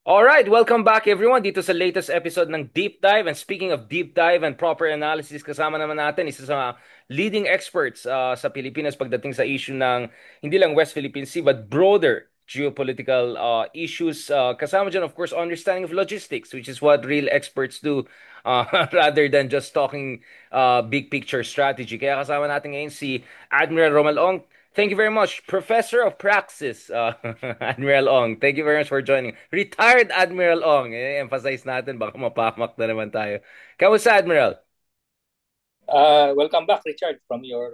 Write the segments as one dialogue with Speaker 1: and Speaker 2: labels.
Speaker 1: All right, welcome back everyone dito sa latest episode ng Deep Dive. And speaking of deep dive and proper analysis, kasama naman natin isa sa leading experts sa Pilipinas pagdating sa issue ng hindi lang West Philippine Sea but broader geopolitical issues. Kasama dyan, of course, understanding of logistics, which is what real experts do rather than just talking big picture strategy. Kaya kasama natin ngayon si Admiral Romal Ong. Thank you very much, Professor of Praxis, Admiral Ong. Thank you very much for joining. Retired Admiral Ong. Emphasize natin, baka mapahamak na naman tayo. Kamusta, Admiral?
Speaker 2: Welcome back, Richard, from your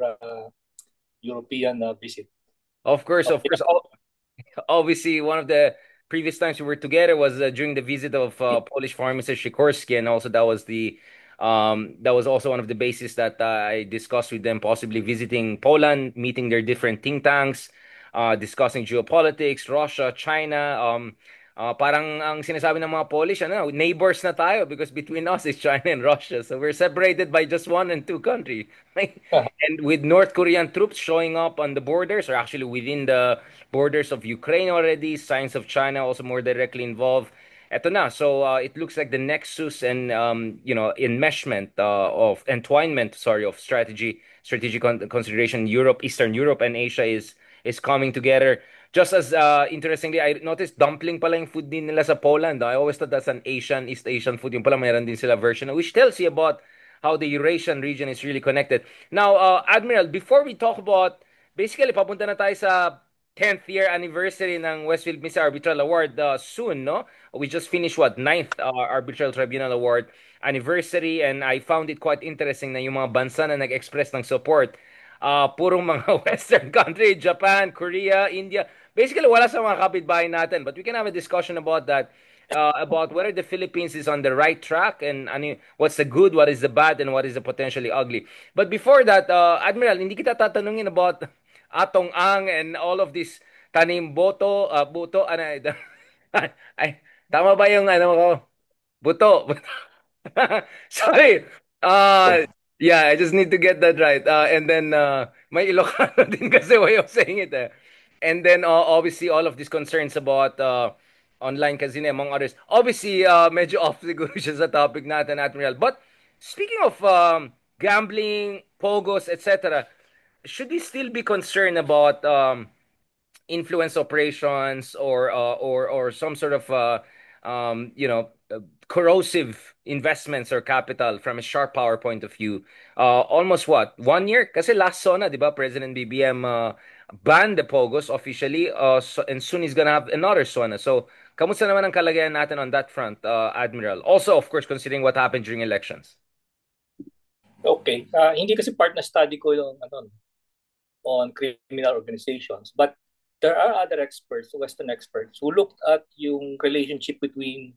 Speaker 2: European visit.
Speaker 1: Of course, of
Speaker 2: Okay.
Speaker 1: course. Obviously, one of the previous times we were together was during the visit of Polish Foreign Minister Sikorski, and also that was also one of the bases that I discussed with them, possibly visiting Poland, meeting their different think tanks, discussing geopolitics, Russia, China. Parang ang sinasabi ng mga Polish, ano, neighbors na tayo because between us is China and Russia. So we're separated by just one and two country. And with North Korean troops showing up on the borders, or actually within the borders of Ukraine already, signs of China also more directly involved. Eto na, so it looks like the nexus and enmeshment of entwinement, sorry, of strategic consideration, Eastern Europe and Asia is coming together. Just as interestingly, I noticed dumpling pala yung food din nila sa Poland. I always thought that's an East Asian food. Yung pala mayroon din sila version, which tells you about how the Eurasian region is really connected. Now, Admiral, before we talk about, basically, papunta na tayo sa 10th year anniversary ng West Philippine Sea Arbitral Award soon, no? We just finished what, ninth Arbitral Tribunal Award anniversary, and I found it quite interesting na yung mga bansa na nag-express ng support, purong mga Western country, Japan, Korea, India. Basically, wala sa mga kapitbahay natin. But we can have a discussion about that, about whether the Philippines is on the right track and ano, what's the good, what is the bad, and what is the potentially ugly. But before that, Admiral, hindi kita tatanungin about Atong Ang and all of this tanim buto, ano, ay, tama ba yung ano ko? Buto. Sorry. Uh, yeah, I just need to get that right. And then may Ilocano din kasi way of saying it. And then obviously all of these concerns about online casino among others. Obviously, medyo off siguro siya sa topic natin, Admiral. But speaking of gambling, pogos, etc., should we still be concerned about influence operations or some sort of corrosive investments or capital from a sharp power point of view? Almost what, 1 year? Kasi last SONA, di ba, President BBM banned the pogos officially, and soon he's gonna have another SONA. So kamusta naman ang kalagayan natin on that front, Admiral? Also, of course, considering what happened during elections.
Speaker 2: Okay. Hindi kasi part na study ko yung on criminal organizations, but there are other experts, Western experts, who looked at yung relationship between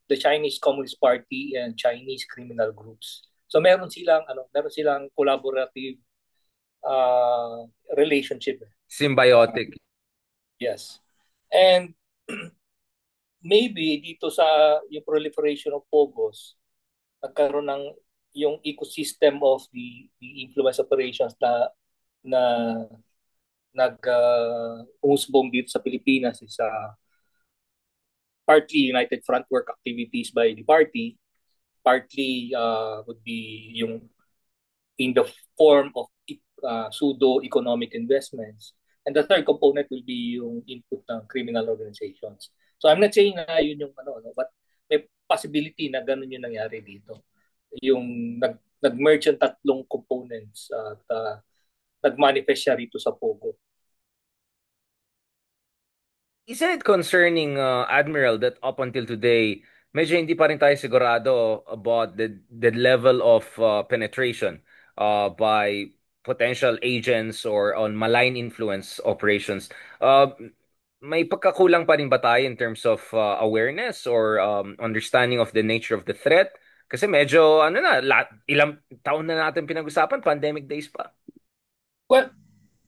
Speaker 2: the Chinese Communist Party and Chinese criminal groups. So meron silang collaborative relationship. Uh,
Speaker 1: Symbiotic.
Speaker 2: yes. And maybe dito sa yung proliferation of POGOs, nagkaroon ng yung ecosystem of the influence operations na umusbong dito sa Pilipinas is partly United Front work activities by the party, partly would be yung in the form of pseudo-economic investments. And the third component will be yung input ng criminal organizations. So I'm not saying na yun yung but may possibility na ganun yung nangyari dito. Yung nag-merge yung tatlong components at nag-manifest siya rito sa Pogo.
Speaker 1: Isn't it concerning, Admiral, that up until today, medyo hindi pa rin tayo sigurado about the level of penetration by potential agents or on malign influence operations. May pagkakulang pa rin ba tayo in terms of awareness or understanding of the nature of the threat? Kasi medyo, ano na, ilang taon na natin pinag-usapan, pandemic days pa.
Speaker 2: Well,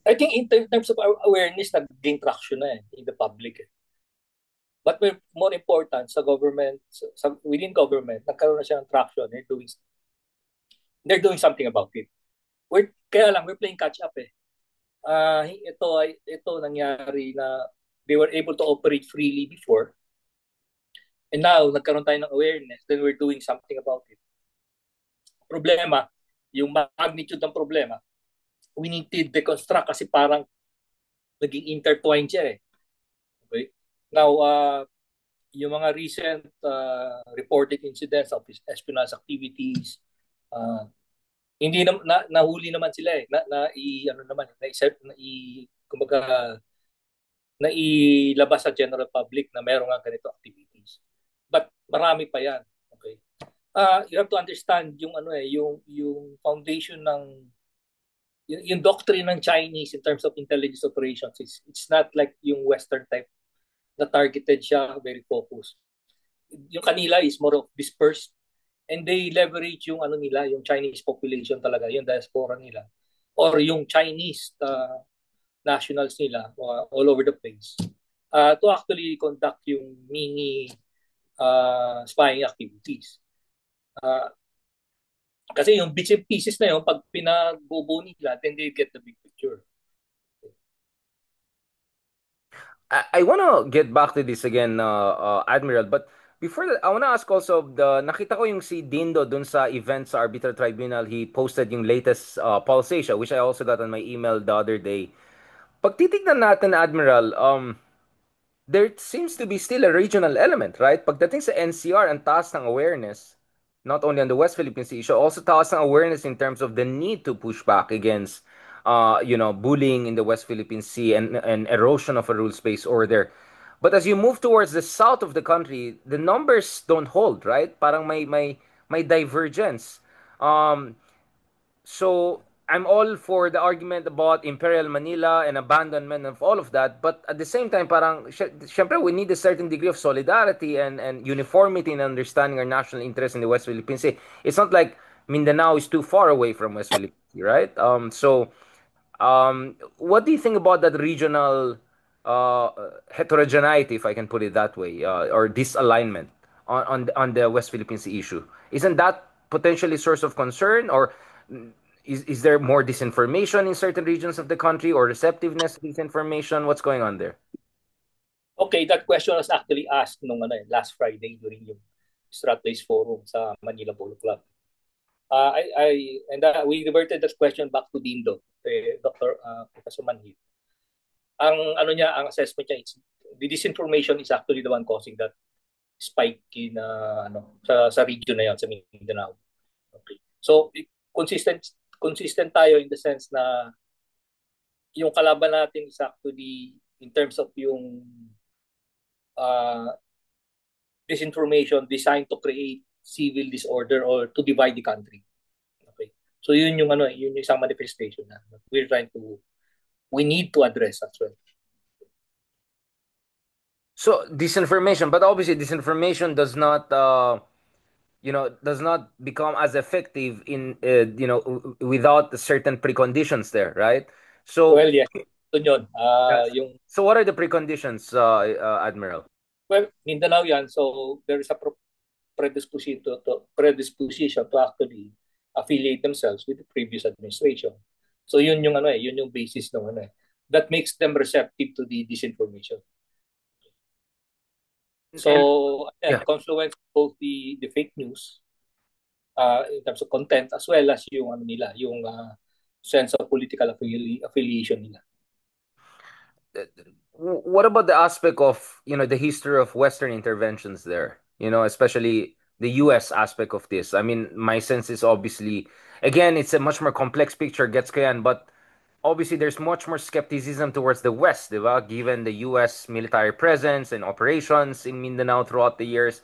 Speaker 2: I think in terms of awareness, nag-gain traction na in the public. But more important, sa government, within government, nagkaroon na siya ng traction. They're doing something about it. Kaya lang, we're playing catch up eh. Ito nangyari na they were able to operate freely before. And now, nagkaroon tayo ng awareness, then we're doing something about it. Problema, yung magnitude ng problema, we need to deconstruct kasi parang naging intertwined siya eh. Okay? Now, yung mga recent reported incidents of espionage activities, uh, hindi nahuli naman sila eh. Ano naman, kumbaga, nailabas sa general public na meron nga ganito activities. But marami pa yan. Okay? You have to understand yung ano eh, yung foundation ng yung doctrine ng Chinese in terms of intelligence operations is it's not like yung Western type na targeted siya, very focused. Yung kanila is more of dispersed and they leverage yung ano nila, yung Chinese population talaga, yung diaspora nila or yung Chinese nationals nila all over the place to actually conduct yung mini spying activities. Kasi yung bits and pieces na yun, pag pinagbubuo nila, then they get the big picture.
Speaker 1: I want to get back to this again, Admiral, but before that, I want to ask also, nakita ko yung si Dindo dun sa event sa Arbitral Tribunal, he posted yung latest Pulse Asia, which I also got on my email the other day. Pag titignan natin, Admiral, there seems to be still a regional element, right? Pagdating sa NCR, ang taas ng awareness, not only on the West Philippine Sea issue, also taas ng awareness in terms of the need to push back against, bullying in the West Philippine Sea and erosion of a rules-based order. But as you move towards the south of the country, the numbers don't hold, right? Parang may divergence. Um, so I'm all for the argument about Imperial Manila and abandonment of all of that, but at the same time, parang syempre we need a certain degree of solidarity and uniformity in understanding our national interest in the West Philippine Sea. It's not like Mindanao is too far away from West Philippine Sea, right? What do you think about that regional uh, heterogeneity, if I can put it that way, or disalignment on the West Philippine Sea issue? Isn't that potentially source of concern, or is there more disinformation in certain regions of the country, or receptiveness to disinformation? What's going on there?
Speaker 2: Okay, that question was actually asked nung last Friday during yung Strat-based forum sa Manila Polo Club. We reverted that question back to Dindo, Dr. Professor Manhid. Ang assessment niya is the disinformation is actually the one causing that spike in sa region na yan, sa Mindanao. Okay. So consistent consistent tayo in the sense na yung kalaban natin is actually in terms of yung uh, disinformation designed to create civil disorder or to divide the country. Okay. So yun yung yun yung isang manifestation na we need to address as well.
Speaker 1: So disinformation, but obviously disinformation does not become as effective in without certain preconditions there, right? So
Speaker 2: Well, yes. Yun yun.
Speaker 1: yes.
Speaker 2: Yung
Speaker 1: So what are the preconditions, Admiral?
Speaker 2: well, Mindanao yan. So there is a predisposition to actually affiliate themselves with the previous administration. So yun yung yun yung basis ng that makes them receptive to the disinformation.
Speaker 1: And
Speaker 2: So
Speaker 1: yeah,
Speaker 2: confluence both the fake news in terms of content as well as yung nila, yung sense of political affiliation nila.
Speaker 1: what about the aspect of the history of Western interventions there? Especially the U.S. aspect of this. I mean, my sense is obviously, again, it's a much more complex picture, gets kayan, but obviously there's much more skepticism towards the West, diba? Given the U.S. military presence and operations in Mindanao throughout the years.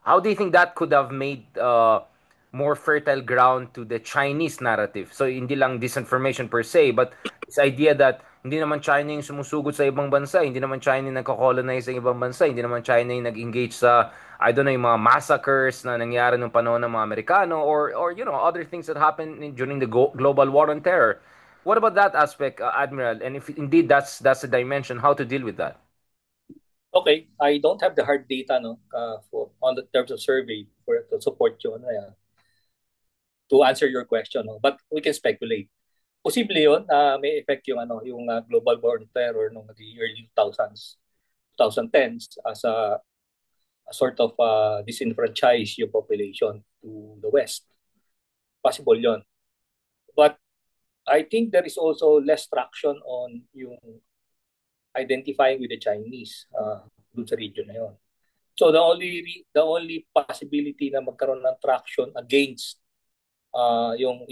Speaker 1: How do you think that could have made more fertile ground to the Chinese narrative? So hindi lang disinformation per se, but this idea that hindi naman China yung sumusugod sa ibang bansa, hindi naman China yung nagko-colonize sa ibang bansa, hindi naman China yung nag-engage sa, I don't know, yung mga massacres na nangyari nung panahon ng mga Amerikano, or other things that happened during the global war on terror. What about that aspect, Admiral? And if indeed that's a dimension, how to deal with that?
Speaker 2: Okay, I don't have the hard data for on the terms of survey for to support you to answer your question, no? But we can speculate. Posible 'yon may effect yung yung global war on terror nung the early 2000s, 2010s as a sort of disenfranchise yung population to the West. Possible yon. But I think there is also less traction on yung identifying with the Chinese dun sa region na yun. So the only possibility na magkaroon ng traction against yung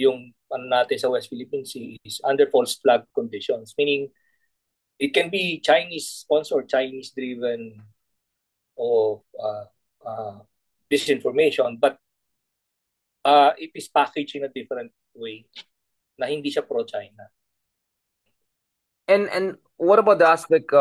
Speaker 2: ano natin sa West Philippine Sea is under false flag conditions, meaning it can be Chinese sponsored, Chinese driven or disinformation, but it is packaged in a different way na hindi siya pro-China.
Speaker 1: And what about the aspect,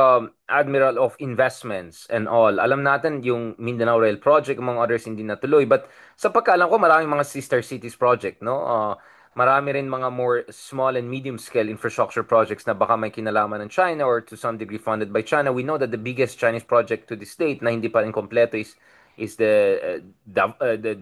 Speaker 1: Admiral, of investments and all? Alam natin yung Mindanao Rail Project, among others, hindi natuloy. But sa pagkaalam ko, maraming mga sister cities project, no? Marami rin mga more small and medium scale infrastructure projects na baka may kinalaman ng China or to some degree funded by China. We know that the biggest Chinese project to this date na hindi pa rin kompleto is the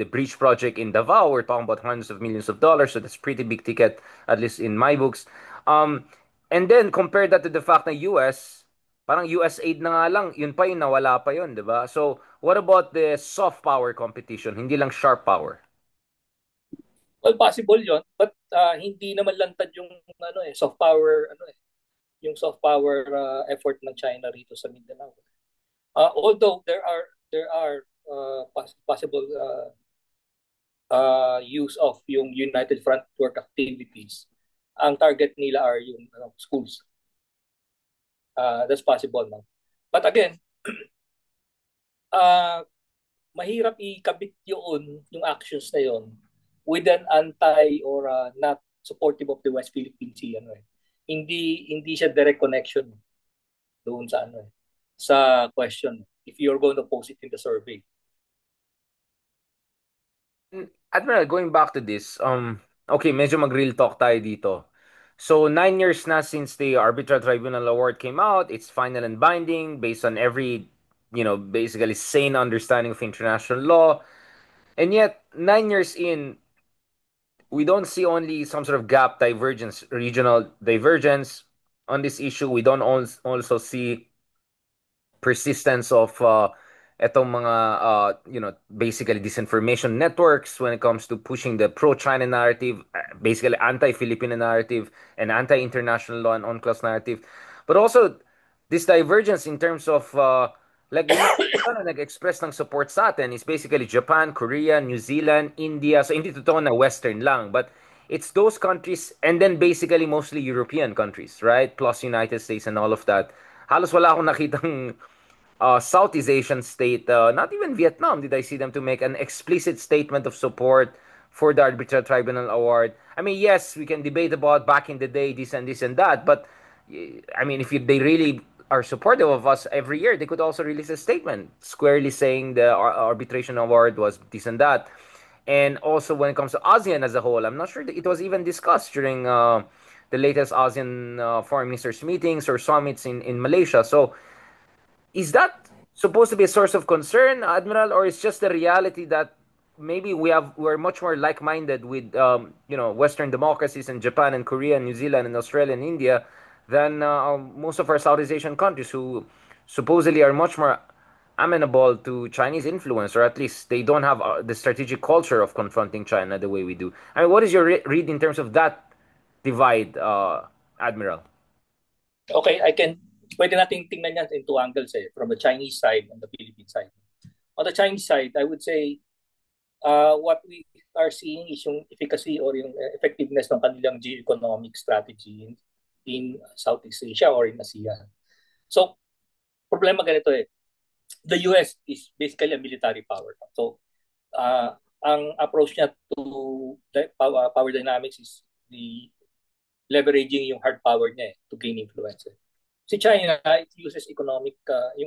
Speaker 1: bridge project in Davao. We're talking about hundreds of millions of dollars, so that's pretty big ticket, at least in my books. Um, And then, compare that to the fact na US, parang US aid na nga lang, yun pa yun, nawala pa yun, di ba? So, what about the soft power competition, hindi lang sharp power?
Speaker 2: Well, possible yon, but hindi naman lantad yung soft power yung soft power effort ng China rito sa Mindanao. Although there are possible use of yung United Front work activities, ang target nila are yung schools. That's possible, no? But again, mahirap ikabit yung actions na yun with an anti or not supportive of the West Philippine Sea, Hindi siya direct connection doon sa sa question if you're going to post it in the survey.
Speaker 1: Admiral, going back to this, okay, medyo mag-real talk tayo dito. So, 9 years na since the Arbitral Tribunal Award came out, it's final and binding based on every, basically sane understanding of international law. And yet, 9 years in, we don't see only some sort of gap divergence, regional divergence on this issue. We don't also see persistence of etong mga basically disinformation networks when it comes to pushing the pro-China narrative, basically anti-Filipino narrative and anti-international law and UNCLOS narrative. But also this divergence in terms of like yung mga nag-express ng support sa atin is basically Japan, Korea, New Zealand, India. So hindi totoo na Western lang, but it's those countries and then basically mostly European countries, right? Plus United States and all of that. Halos wala akong nakitang Southeast Asian state, not even Vietnam, did I see them to make an explicit statement of support for the Arbitral Tribunal Award. I mean, yes, we can debate about back in the day this and that, but I mean, if they really are supportive of us every year, they could also release a statement squarely saying the arbitration award was this and that. And also, when it comes to ASEAN as a whole, I'm not sure that it was even discussed during the latest ASEAN foreign ministers meetings or summits in Malaysia. So, is that supposed to be a source of concern, Admiral, or is just the reality that maybe we're much more like-minded with Western democracies in Japan and Korea and New Zealand and Australia and India than most of our Southeast Asian countries who supposedly are much more amenable to Chinese influence, or at least they don't have the strategic culture of confronting China the way we do. I mean, what is your read in terms of that divide, Admiral?
Speaker 2: Okay, pwede nating tingnan yan in two angles from the Chinese side and the Philippine side. On the Chinese side, I would say what we are seeing is yung efficacy or yung effectiveness ng kanilang geo-economic strategy in Southeast Asia or in ASEAN. So, problema ganito the US is basically a military power. So, ang approach niya to power dynamics is the leveraging yung hard power niya to gain influence. Si China, it uses yung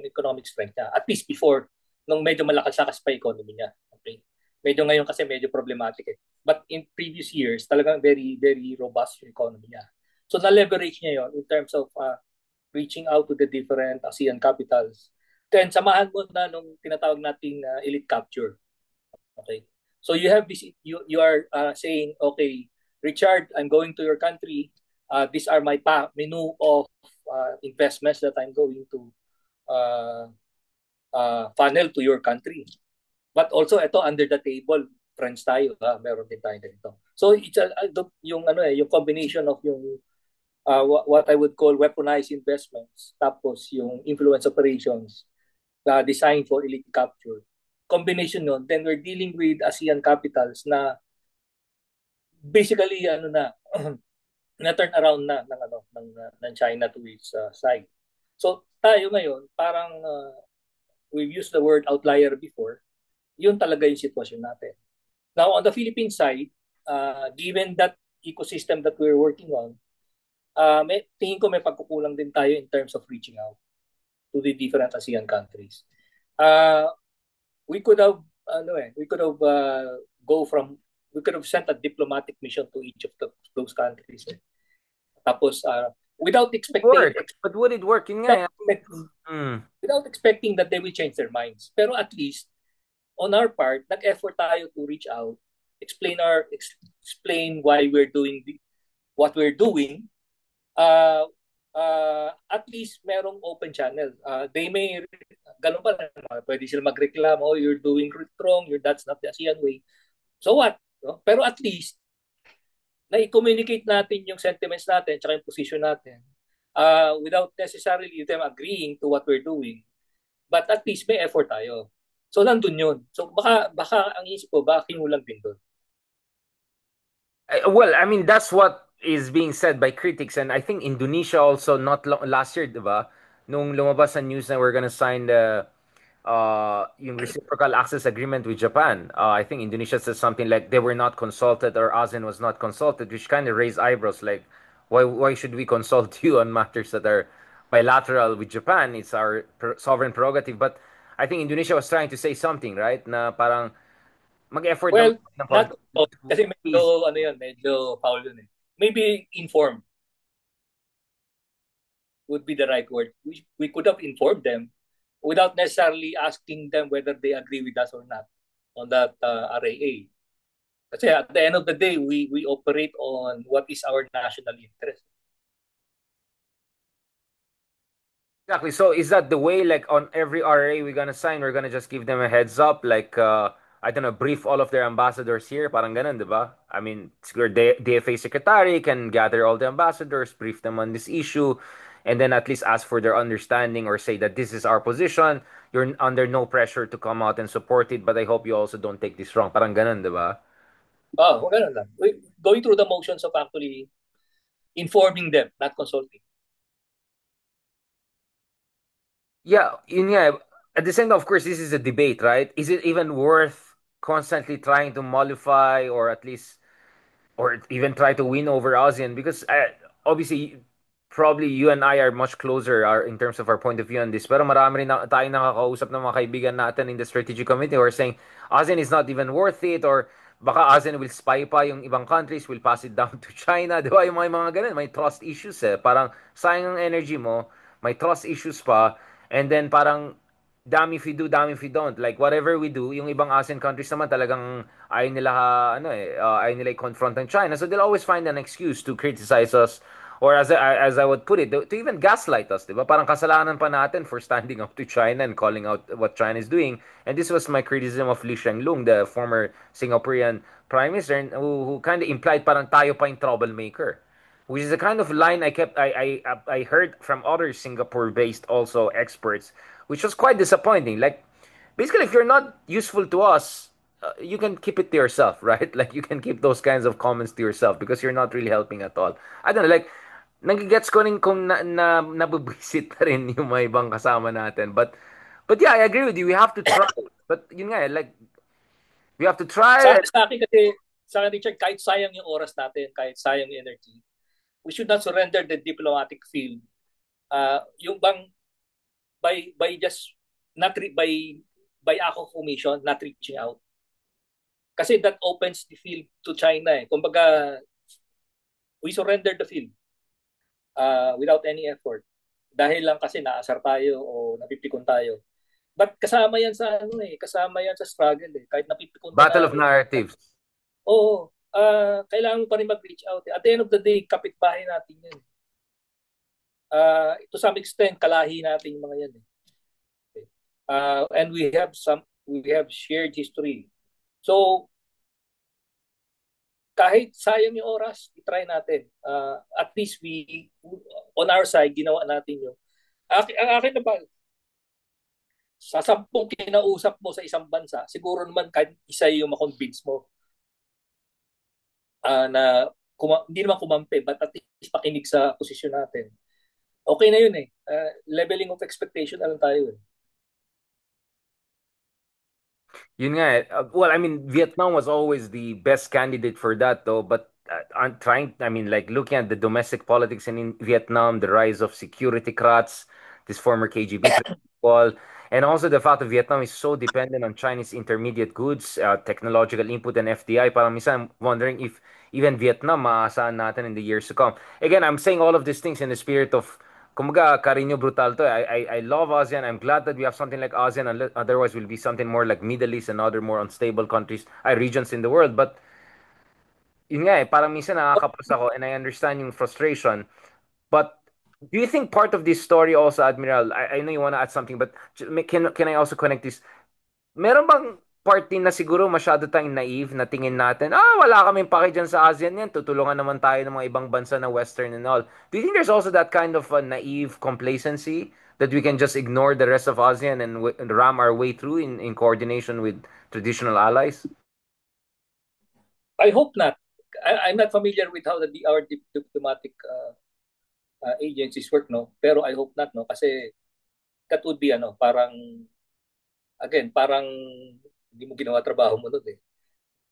Speaker 2: economic strength niya. At least before, nung medyo malakas-lakas pa economy niya. Okay? Medyo ngayon kasi medyo problematic But in previous years, talagang very, very robust yung economy niya. So, na-leverage niya yon in terms of reaching out to the different ASEAN capitals. Then, samahan mo na nung tinatawag nating elite capture. Okay? So, you have this, you are saying, okay, Richard, I'm going to your country. These are my menu of investments that I'm going to funnel to your country. But also ito under the table friends tayo, meron din tayo ganito. So it's yung yung combination of yung what I would call weaponized investments tapos yung influence operations designed for elite capture. Combination nun, then we're dealing with ASEAN capitals na basically na turn around na ng China to its side. So tayo ngayon parang we've used the word outlier before. Yun talaga yung sitwasyon natin. Now on the Philippine side, given that ecosystem that we're working on, tingin ko may pagkukulang din tayo in terms of reaching out to the different ASEAN countries. Uh, we could have we could have go from we could have sent a diplomatic mission to each of those countries. Tapos without expecting
Speaker 1: Work. But would it work? Yun nga.
Speaker 2: without expecting,
Speaker 1: Mm.
Speaker 2: without expecting that they will change their minds. Pero at least on our part, nag-effort tayo to reach out, explain why we're doing what we're doing. At least merong open channel. They may ganun pa rin, pwede sila magreklamo, oh, you're doing wrong, that's not the ASEAN way. So what? No? Pero at least na-communicate natin yung sentiments natin tsaka yung position natin without necessarily them agreeing to what we're doing. But at least may effort tayo. So nandun yun. So baka ang isip ko, baka kinulang din doon.
Speaker 1: Well, I mean, that's what is being said by critics. And I think Indonesia also, not last year, diba? Nung lumabas ang news na we're gonna sign the yung reciprocal access agreement with Japan. I think Indonesia said something like they were not consulted or ASEAN was not consulted, which kind of raised eyebrows. Like, why should we consult you on matters that are bilateral with Japan? It's our sovereign prerogative. But I think Indonesia was trying to say something, right? Na parang mag-effort naman
Speaker 2: Well,
Speaker 1: ng
Speaker 2: not
Speaker 1: konti
Speaker 2: kasi
Speaker 1: to please.
Speaker 2: medyo foul yun eh. Maybe informed would be the right word. We could have informed them without necessarily asking them whether they agree with us or not on that RAA. Kasi at the end of the day, we operate on what is our national interest.
Speaker 1: Exactly. So is that the way, like on every RA we're gonna sign, we're gonna just give them a heads up, like I don't know, brief all of their ambassadors here, parang ganun, di ba? I mean, siguro DFA secretary can gather all the ambassadors, brief them on this issue, and then at least ask for their understanding or say that this is our position. You're under no pressure to come out and support it, but I hope you also don't take this wrong. Parang ganun, di ba?
Speaker 2: Ganun lang. Going through the motions of actually informing them, not consulting.
Speaker 1: Yeah, yun nga. At the same time, of course, this is a debate, right? Is it even worth constantly trying to mollify or at least or even try to win over ASEAN because obviously probably you and I are much closer in terms of our point of view on this. Pero marami rin tayong nakakausap ng mga kaibigan natin in the strategic committee who are saying ASEAN is not even worth it or baka ASEAN will spy pa yung ibang countries, will pass it down to China. Di ba? Yung mga ganun, may trust issues eh. Parang sayang ang energy mo, may trust issues pa, and then parang damn if you do, damn if you don't. Like, whatever we do, yung ibang ASEAN countries naman talagang ayaw nila, ayaw nila i-confront ng China. So they'll always find an excuse to criticize us or as I would put it, to even gaslight us, di ba? Parang kasalanan pa natin for standing up to China and calling out what China is doing. And this was my criticism of Lee Hsien Loong, the former Singaporean prime minister, who kind of implied parang tayo pa yung troublemaker, which is a kind of line I heard from other Singapore-based also experts, which was quite disappointing. Like, basically, if you're not useful to us, you can keep it to yourself, right? Like, you can keep those kinds of comments to yourself because you're not really helping at all. I don't know, like, nagigets ko rin kung nabubwisit pa rin yung mga ibang kasama natin. But yeah, I agree with you. We have to try. But yun nga, like, we have to try.
Speaker 2: Sa akin kasi, sa akin Richard, kahit sayang yung oras natin, kahit sayang yung energy, we should not surrender the diplomatic field. Yung bang by just not by act of omission, not reaching out. Kasi that opens the field to China eh. Kumbaga, we surrender the field without any effort. Dahil lang kasi naasar tayo o napipikon tayo. But kasama yan sa kasama yan sa struggle eh. Kahit napipikon ka
Speaker 1: Battle of
Speaker 2: natin.
Speaker 1: narratives.
Speaker 2: Oo, kailangan mo pa rin mag-reach out. At the end of the day, kapitbahay natin yan. To some extent, kalahi natin yung mga yan. Eh. Okay. And we have shared history. So kahit sayang yung oras, i-try natin. At least on our side, ginawa natin yung ang akin na ba, sa 10 kinausap mo sa isang bansa, siguro naman kahit isa yung makonvince mo na hindi naman kumampi, but at least pakinig sa posisyon natin. Okay na yun eh. Leveling of expectation na lang tayo eh.
Speaker 1: Yun nga eh. Well, I mean, Vietnam was always the best candidate for that, though. But I'm trying, I mean, like looking at the domestic politics in Vietnam, the rise of securitycrats, this former KGB principal, and also the fact that Vietnam is so dependent on Chinese intermediate goods, technological input, and FDI. Parang minsan, I'm wondering if even Vietnam maaasahan natin in the years to come. Again, I'm saying all of these things in the spirit of Kumaga, Carino Brutal to. I love ASEAN. I'm glad that we have something like ASEAN. Otherwise, will be something more like Middle East and other more unstable countries, regions in the world. But yun nga eh, parang minsan nakakapos ako and I understand yung frustration. But do you think part of this story also, Admiral, I know you want to add something, but can I also connect this? Meron bang part din na siguro masyado tayong naive na tingin natin, wala kaming pake dyan sa ASEAN yan, tutulungan naman tayo ng mga ibang bansa na Western and all. Do you think there's also that kind of naive complacency that we can just ignore the rest of ASEAN and ram our way through in coordination with traditional allies?
Speaker 2: I hope not. I'm not familiar with how our diplomatic agencies work, no? Pero I hope not, no? Kasi that would be, parang, again, parang hindi mo ginawa trabaho mo nun eh.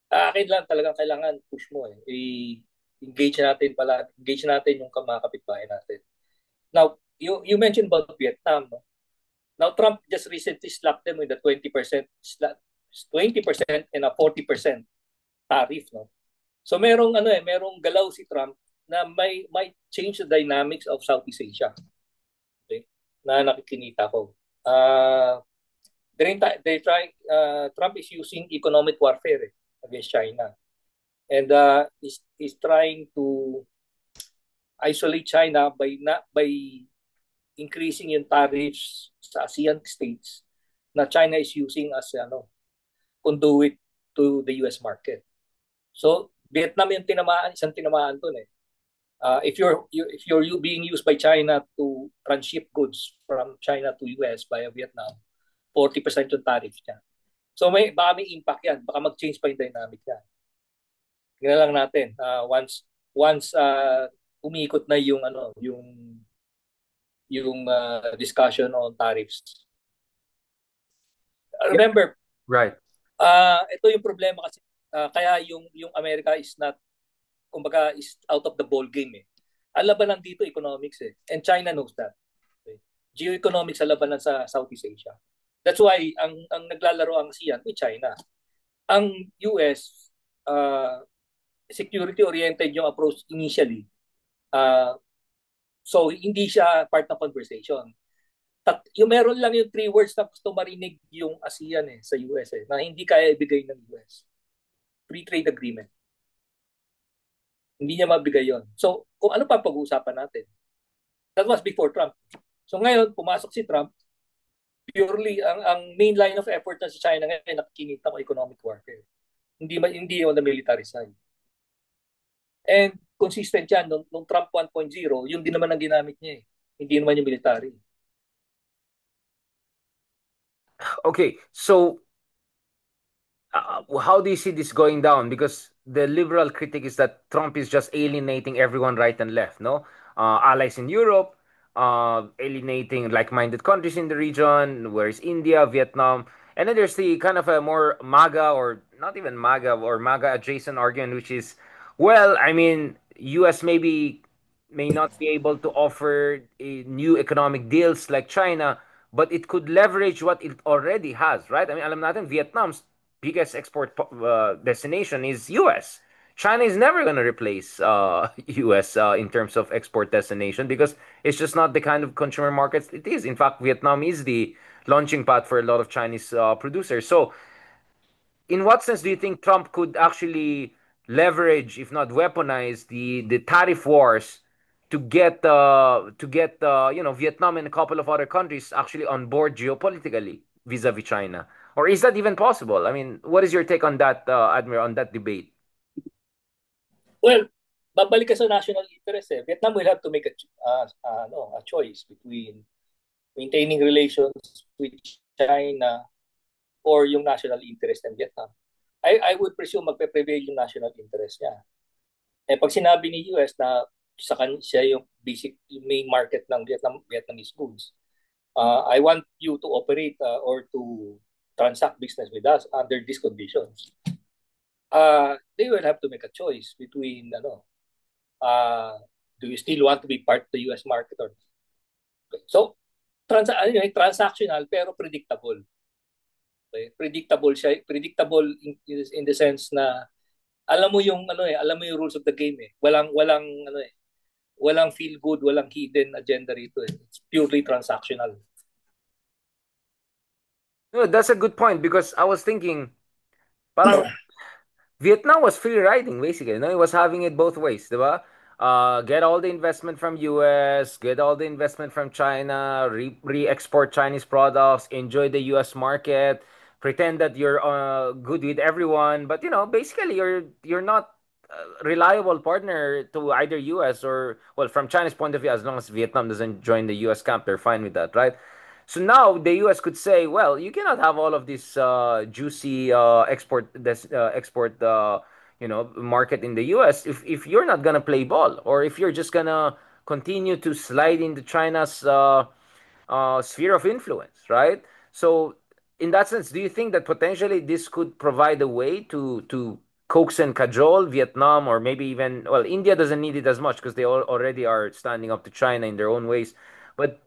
Speaker 2: Akin lang talagang kailangan push mo eh. Engage natin yung mga kapitbahay natin. Now, you mentioned about Vietnam, no? Now, Trump just recently slapped them with a 20% and a 40% tariff, no? So merong galaw si Trump na might change the dynamics of Southeast Asia. Okay? Na nakikinita ko. Trump is using economic warfare against China. And is trying to isolate China by increasing yung tariffs sa ASEAN states na China is using as conduit to the US market. So Vietnam yung isang tinamaan doon eh. If you're being used by China to transship goods from China to US via Vietnam, 40% yung tariff niya. So baka may impact yan, baka mag-change pa yung dynamic niya. Tingnan lang natin once umikot na yung discussion on tariffs.
Speaker 1: Yeah,
Speaker 2: Remember,
Speaker 1: right.
Speaker 2: ito yung problema kasi kaya yung America is not, kumbaga, is out of the ball game eh. Ang labanan dito economics eh. And China knows that. Okay? Geoeconomics sa labanan sa Southeast Asia. That's why ang naglalaro ang ASEAN with China. Ang US security oriented yung approach initially. So hindi siya part ng conversation. Yung meron lang yung 3 words na gusto marinig yung ASEAN sa US na hindi kaya ibigay ng US. Free trade agreement. Hindi niya mabigay yon. So, kung ano pa pag-uusapan natin? That was before Trump. So ngayon, pumasok si Trump, purely, ang main line of effort na sa China ngayon, nakikinita ko economic warfare. Hindi on the military side. And consistent yan, nung Trump 1.0, yun din naman ang ginamit niya eh. Hindi naman yung military.
Speaker 1: Okay, so how do you see this going down? Because the liberal critic is that Trump is just alienating everyone right and left, no? Allies in Europe, alienating like-minded countries in the region, whereas India, Vietnam, and then there's the kind of a more MAGA or not even MAGA or MAGA adjacent argument, which is, well, I mean, U.S. may not be able to offer new economic deals like China, but it could leverage what it already has, right? I mean, alam natin, Vietnam's biggest export destination is US. China is never going to replace US in terms of export destination because it's just not the kind of consumer markets it is. In fact, Vietnam is the launching pad for a lot of Chinese producers. So, in what sense do you think Trump could actually leverage, if not weaponize, the tariff wars to get Vietnam and a couple of other countries actually on board geopolitically? vis-a-vis China? Or is that even possible? I mean, what is your take on that, Admiral, on that debate?
Speaker 2: Well, babalik ka sa national interest eh. Vietnam will have to make a choice between maintaining relations with China or yung national interest ng Vietnam. I would presume magpe-prevail yung national interest niya. Eh pag sinabi ni US na siya yung basic yung main market ng Vietnamese goods, I want you to operate or to transact business with us under these conditions. They will have to make a choice between uh, do you still want to be part of the US market or okay. So transactional pero predictable. Okay? Predictable siya, predictable in the sense na alam mo yung rules of the game eh. Walang feel good, walang hidden agenda rito eh. It's purely transactional.
Speaker 1: No, that's a good point because I was thinking, parang Vietnam was free riding basically. No, it was having it both ways, diba? Get all the investment from US, get all the investment from China, re-export Chinese products, enjoy the US market, pretend that you're good with everyone, but basically you're not a reliable partner to either US or well, from China's point of view, as long as Vietnam doesn't join the US camp, they're fine with that, right? So now the U.S. could say, well, you cannot have all of this juicy export market in the U.S. if you're not gonna play ball or if you're just gonna continue to slide into China's sphere of influence, right? So, in that sense, do you think that potentially this could provide a way to coax and cajole Vietnam, or maybe even well, India doesn't need it as much because they already are standing up to China in their own ways. But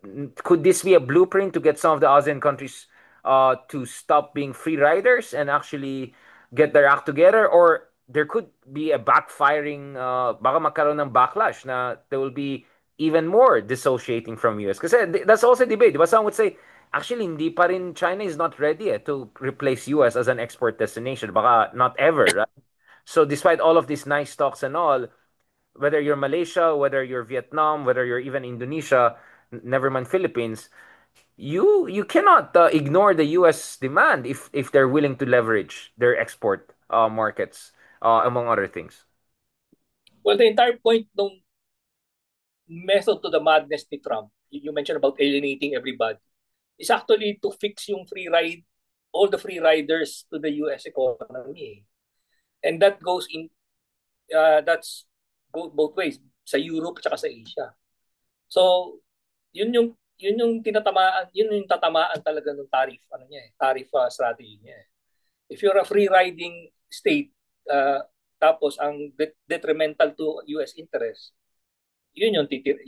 Speaker 1: could this be a blueprint to get some of the ASEAN countries to stop being free riders and actually get their act together? Or there could be a backfiring, baka magkaroon ng backlash na there will be even more dissociating from US. Kasi that's also a debate. Diba? Some would say, actually, hindi pa rin, China is not ready to replace US as an export destination. Baka not ever, right? So despite all of these nice talks and all, whether you're Malaysia, whether you're Vietnam, whether you're even Indonesia, never mind Philippines, you cannot ignore the U.S. demand if they're willing to leverage their export markets, among other things.
Speaker 2: Well, the entire point ng method to the madness ni Trump, you mentioned about alienating everybody, is actually to fix yung all the free riders to the US economy. And that's go both ways, sa Europe at sa Asia. So, yun yung tatamaan talaga ng tariff strategy niya. If you're a free riding state, tapos ang detrimental to US interest, yun ang ikaw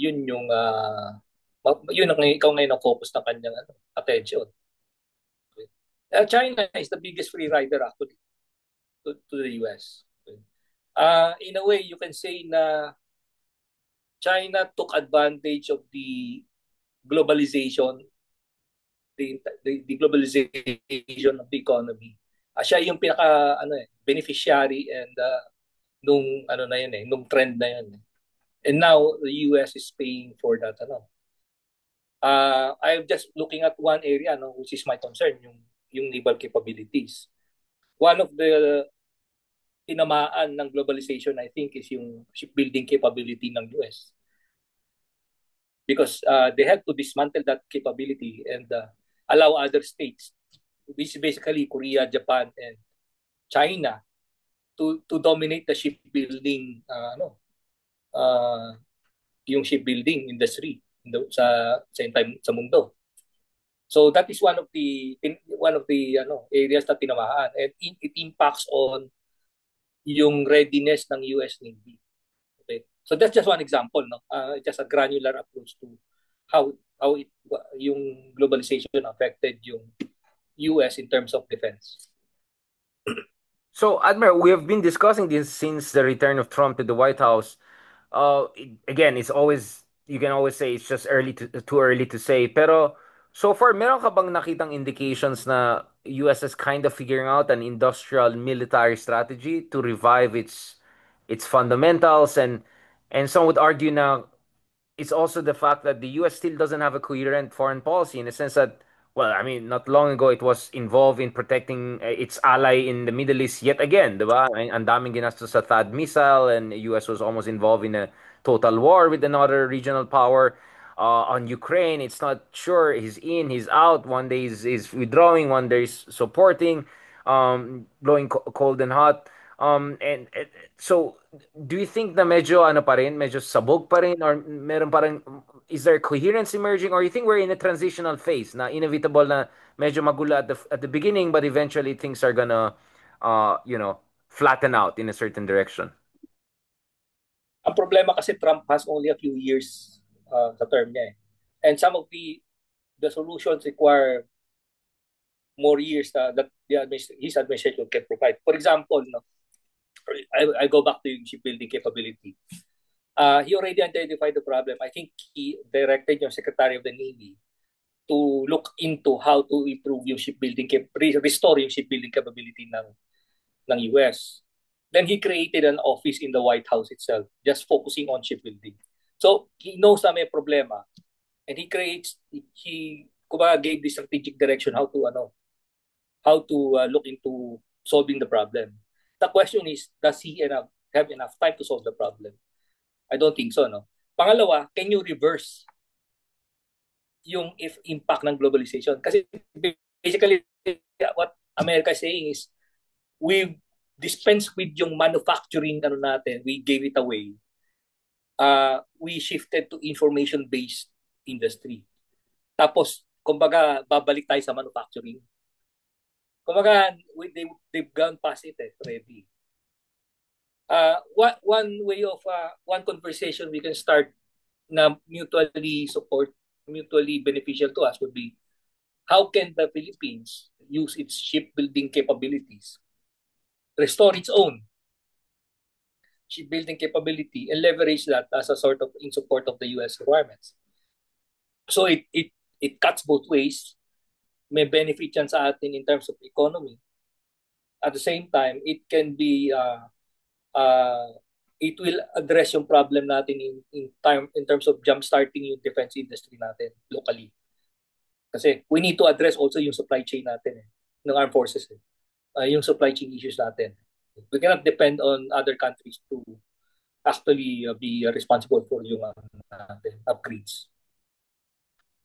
Speaker 2: ngayon ang focus ng kanyang attention. China is the biggest free rider actually to the US. In a way, you can say na China took advantage of the globalization, the globalization of the economy. Siya yung pinaka beneficiary and nung trend na yun. And now the US is paying for that I'm just looking at one area which is my concern, yung naval capabilities. One of the tinamaan ng globalization, I think, is yung shipbuilding capability ng US. Because they have to dismantle that capability and allow other states, which is basically Korea, Japan, and China, to dominate the shipbuilding, yung shipbuilding industry sa mundo. So that is one of the areas na tinamaan, and it impacts on yung readiness ng US Navy. Okay? So that's just one example, just a granular approach to how yung globalization affected yung US in terms of defense.
Speaker 1: So, Admiral, we have been discussing this since the return of Trump to the White House. Again, you can always say it's just too early to say. Pero so far, meron ka bang nakitang indications na US is kind of figuring out an industrial military strategy to revive its fundamentals, and some would argue now it's also the fact that the US still doesn't have a coherent foreign policy in the sense that Well, I mean, not long ago, it was involved in protecting its ally in the Middle East yet again, di ba? Ang daming ginastos sa THAAD missile, and the US was almost involved in a total war with another regional power. On Ukraine, it's not sure he's in, he's out. One day he's withdrawing, one day he's supporting, blowing cold and hot. And so, do you think na medyo ano pa rin, medyo sabog pa rin, or meron parang is there coherence emerging, or you think we're in a transitional phase na inevitable na medyo magulo at the beginning, but eventually things are gonna you know, flatten out in a certain direction?
Speaker 2: Ang problema kasi Trump has only a few years sa term niya eh. And some of the solutions require more years that his administration can provide. For example, no, I go back to yung shipbuilding capability. He already identified the problem. I think he directed yung Secretary of the Navy to look into how to improve yung restore yung shipbuilding capability ng US. Then he created an office in the White House itself, just focusing on shipbuilding. So he knows na may problema, and he kumbaga gave the strategic direction how to look into solving the problem. The question is, does he have enough time to solve the problem? I don't think so, no? Pangalawa, can you reverse yung if impact ng globalization? Kasi basically, what America is saying is, we dispense with yung manufacturing natin, we gave it away. We shifted to information-based industry. Tapos, kumbaga, babalik tayo sa manufacturing. Kumbaga, they've gone past it already. One conversation we can start na mutually beneficial to us would be, how can the Philippines use its shipbuilding capabilities, restore its own shipbuilding capability, and leverage that as a sort of in support of the U.S. requirements. So it cuts both ways. May benefit yan sa atin in terms of economy. At the same time, it will address yung problem natin in terms of jump-starting yung defense industry natin locally. Kasi we need to address also yung supply chain natin ng armed forces. Yung supply chain issues natin. We cannot depend on other countries to actually be responsible for yung upgrades.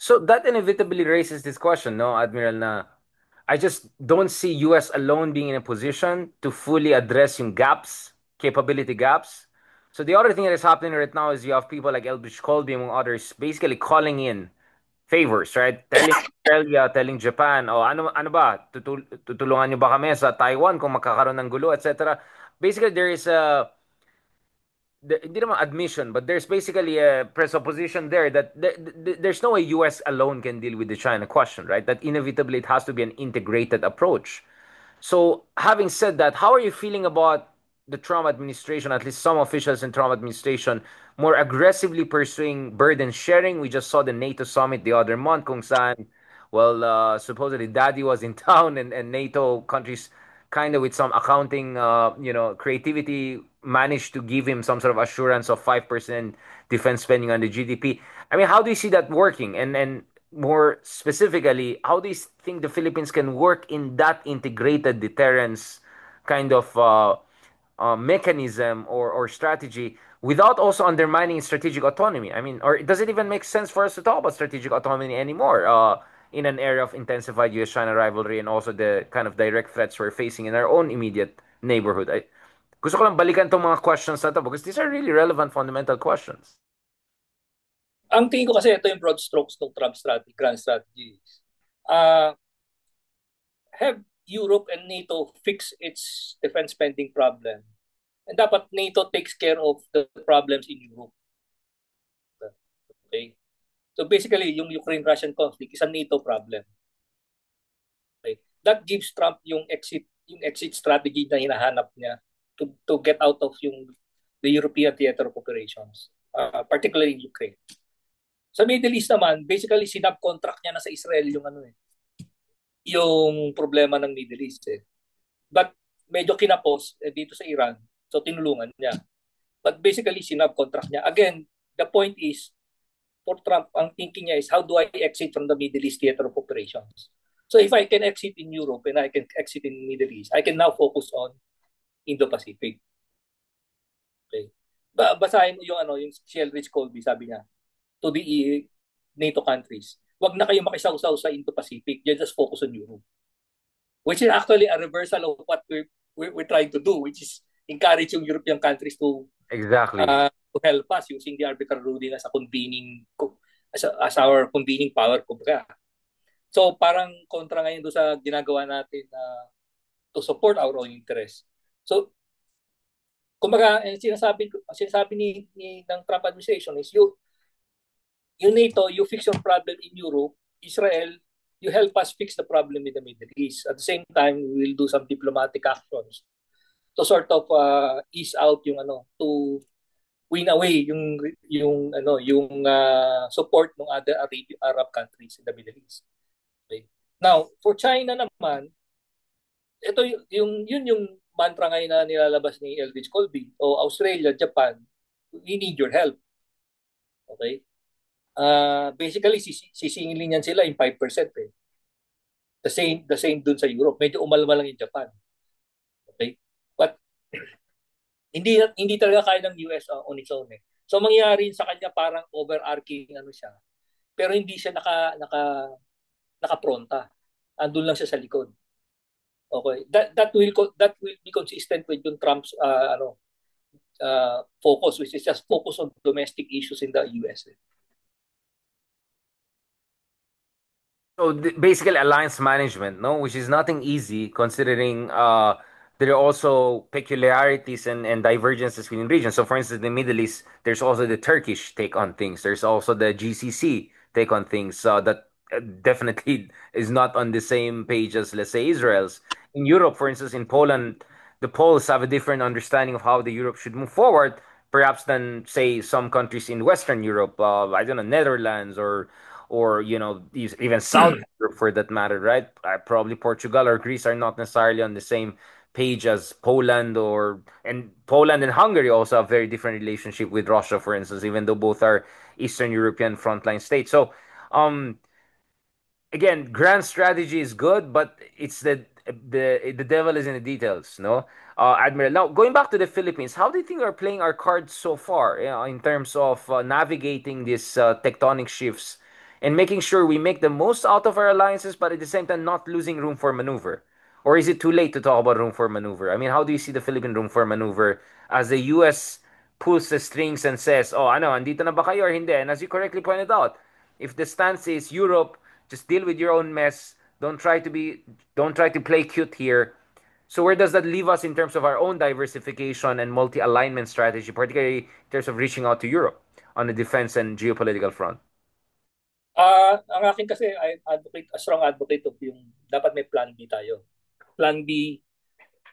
Speaker 1: So that inevitably raises this question, no, Admiral, na I just don't see US alone being in a position to fully address yung gaps, capability gaps. So the other thing that is happening right now is you have people like Elbridge Colby, among others, basically calling in favors, right? Telling Australia, telling Japan, oh, ano ba? Tutulungan niyo ba kami sa Taiwan kung magkakaroon ng gulo, etc. Basically, there is hindi naman admission, but there's basically a presupposition there that there's no way US alone can deal with the China question, right? That inevitably it has to be an integrated approach. So, having said that, how are you feeling about the Trump administration, at least some officials in Trump administration, more aggressively pursuing burden sharing? We just saw the NATO summit the other month, kung saan, well, supposedly Daddy was in town, and NATO countries kind of with some accounting, creativity managed to give him some sort of assurance of 5% defense spending on the GDP. I mean, how do you see that working? And more specifically, how do you think the Philippines can work in that integrated deterrence kind of mechanism or strategy without also undermining strategic autonomy? I mean, or does it even make sense for us to talk about strategic autonomy anymore in an era of intensified US-China rivalry and also the kind of direct threats we're facing in our own immediate neighborhood? Gusto ko lang balikan tong mga questions na to because these are really relevant fundamental questions.
Speaker 2: Ang tingin ko kasi ito yung broad strokes ng Trump strategy, grand strategy. Have Europe and NATO fix its defense spending problem. And dapat NATO takes care of the problems in Europe. Okay? So basically, yung Ukraine-Russian conflict is a NATO problem. Okay? That gives Trump yung exit strategy na hinahanap niya to get out of the European theater of operations, particularly in Ukraine. Sa Middle East naman, basically sinab-contract niya na sa Israel yung problema ng Middle East. But medyo kinapos dito sa Iran, so tinulungan niya. But basically sinab-contract niya. Again, the point is for Trump, ang thinking niya is how do I exit from the Middle East theater of operations? So if I can exit in Europe and I can exit in Middle East, I can now focus on Indo-Pacific. Okay. Basahin mo yung ano, yung Rich Colby, sabi niya, to the NATO countries. Wag na kayo makisawsaw sa Indo-Pacific, just focus on Europe. Which is actually a reversal of what we're trying to do, which is encourage yung European countries
Speaker 1: Exactly.
Speaker 2: to help us using the arbitral ruling as a convening as our convening power kumbaga. So parang kontra ngayon do sa ginagawa natin to support our own interests. So kumbaga sinasabi ni ng Trump administration is you NATO, you fix your problem in Europe, Israel, you help us fix the problem in the Middle East. At the same time, we will do some diplomatic actions to sort of ease out yung ano to win away yung support ng other Arab countries in the Middle East. Okay. Now, for China naman, ito yung mantra ngayon na nilalabas ni Eldridge Colby o Australia, Japan, we need your help. Okay? Basically sisingilin yan sila in 5% eh. The same dun sa Europe. Medyo umalma lang yung Japan. Okay? But hindi talaga kaya ng US on its own eh. So mangyayari sa kanya parang overarching ano siya. Pero hindi siya nakapronta. Andun lang siya sa likod. Okay. That will be consistent with yung Trump's focus, which is just focus on domestic issues in the US. Eh.
Speaker 1: So basically alliance management, no, which is nothing easy considering there are also peculiarities and divergences within regions. So for instance, in the Middle East, there's also the Turkish take on things. There's also the GCC take on things that definitely is not on the same page as, let's say, Israel's. In Europe, for instance, in Poland, the Poles have a different understanding of how the Europe should move forward, perhaps than, say, some countries in Western Europe. I don't know, Netherlands or even South Europe for that matter, right? Probably Portugal or Greece are not necessarily on the same page as Poland and Poland and Hungary also have very different relationship with Russia, for instance, even though both are Eastern European frontline states. So, um, again, grand strategy is good, but it's the devil is in the details, no? Admiral. Now, going back to the Philippines, how do you think are playing our cards so far, in terms of navigating these tectonic shifts and making sure we make the most out of our alliances, but at the same time not losing room for maneuver? Or is it too late to talk about room for maneuver? I mean, how do you see the Philippine room for maneuver as the U.S. pulls the strings and says, "Oh, ano, andito na ba kayo or hindi?" And as you correctly pointed out, if the stance is Europe, just deal with your own mess. Don't try to play cute here. So where does that leave us in terms of our own diversification and multi-alignment strategy, particularly in terms of reaching out to Europe on the defense and geopolitical front?
Speaker 2: Ang akin kasi I advocate, a strong advocate of yung dapat may plan B tayo. Plan B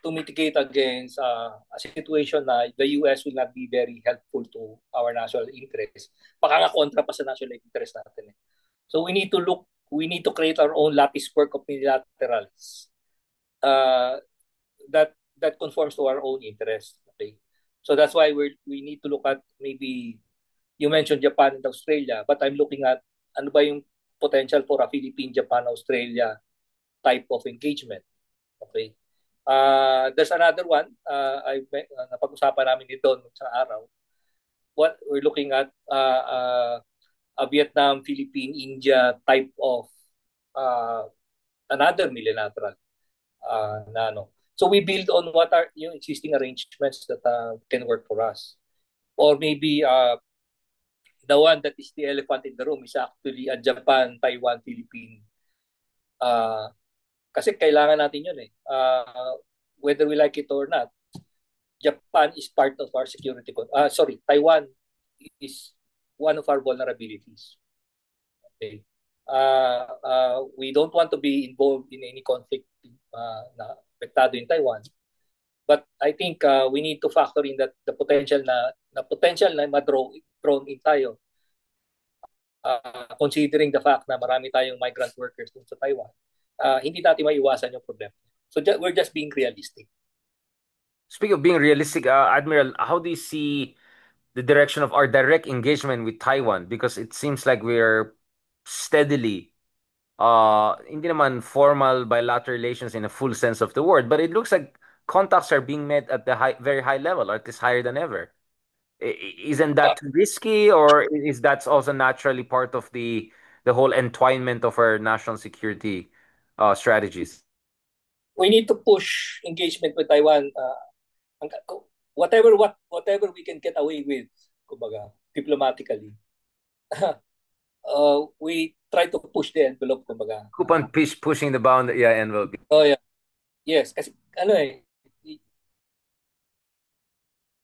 Speaker 2: to mitigate against a situation na the US will not be very helpful to our national interest. Baka nga kontra pa sa national interest natin. Eh. So we need to create our own lattice work of unilaterals that conforms to our own interest. Okay? So that's why we need to look at maybe you mentioned Japan and Australia, but I'm looking at ano ba yung potential for a Philippine, Japan, Australia type of engagement. Okay. There's another one. Napag-usapan namin ito sa araw. What we're looking at a Vietnam, Philippine, India type of uh, another multilateral na ano. So we build on what are yung existing arrangements that can work for us. Or maybe the one that is the elephant in the room is actually a Japan, Taiwan, Philippine. Uh, kasi kailangan natin yun eh. Whether we like it or not, Japan is part of our security. Taiwan is one of our vulnerabilities. Okay. We don't want to be involved in any conflict na apektado in Taiwan. But I think we need to factor in that the potential na ma-drawn in tayo considering the fact na marami tayong migrant workers dun sa Taiwan. Hindi natin maiwasan yung problem. So we're just being realistic.
Speaker 1: Speaking of being realistic, Admiral, how do you see the direction of our direct engagement with Taiwan because it seems like we're steadily hindi naman formal bilateral relations in a full sense of the word, but it looks like contacts are being met at the very high level, or at least higher than ever. Isn't
Speaker 2: Uh,
Speaker 1: that too risky, or is that also naturally part of the whole entwinement of our national security strategies?
Speaker 2: we need to push engagement with Taiwan. Whatever we can get away with, kumbaga, diplomatically. We try to push the envelope, kumbaga.
Speaker 1: Keep on pushing the boundary, yeah, envelope.
Speaker 2: Oh yeah, yes, kasi ano eh,